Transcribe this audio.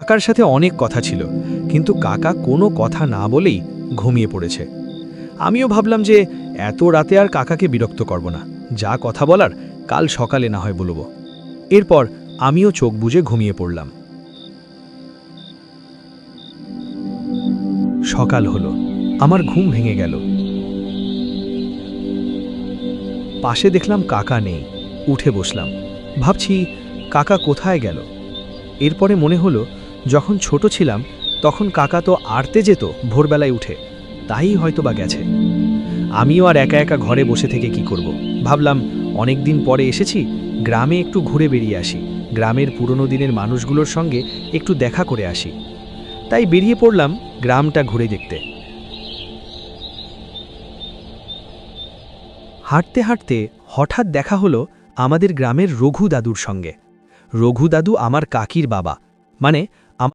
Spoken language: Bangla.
কাকার সাথে অনেক কথা ছিল, কিন্তু কাকা কোনো কথা না বলেই ঘুমিয়ে পড়েছে। আমিও ভাবলাম যে এত রাতে আর কাকাকে বিরক্ত করব না, যা কথা বলার কাল সকালে না হয় বলবো। এরপর আমিও চোখ বুজে ঘুমিয়ে পড়লাম। সকাল হলো, আমার ঘুম ভেঙে গেল। পাশে দেখলাম কাকা নেই। উঠে বসলাম, ভাবছি কাকা কোথায় গেল। এরপরে মনে হলো, যখন ছোট ছিলাম তখন কাকা তো আড়তে যেত ভোরবেলায় উঠে, তাই হয়তো বা গেছে। আমিও আর একা একা ঘরে বসে থেকে কি করব। ভাবলাম অনেক দিন পরে এসেছি, গ্রামে একটু ঘুরে বেরিয়ে আসি, গ্রামের পুরনো দিনের মানুষগুলোর সঙ্গে একটু দেখা করে আসি। তাই বেরিয়ে পড়লাম গ্রামটা ঘুরে দেখতে। হাঁটতে হাঁটতে হঠাৎ দেখা হলো আমাদের গ্রামের রঘু দাদুর সঙ্গে। রঘু দাদু আমার কাকির বাবা, মানে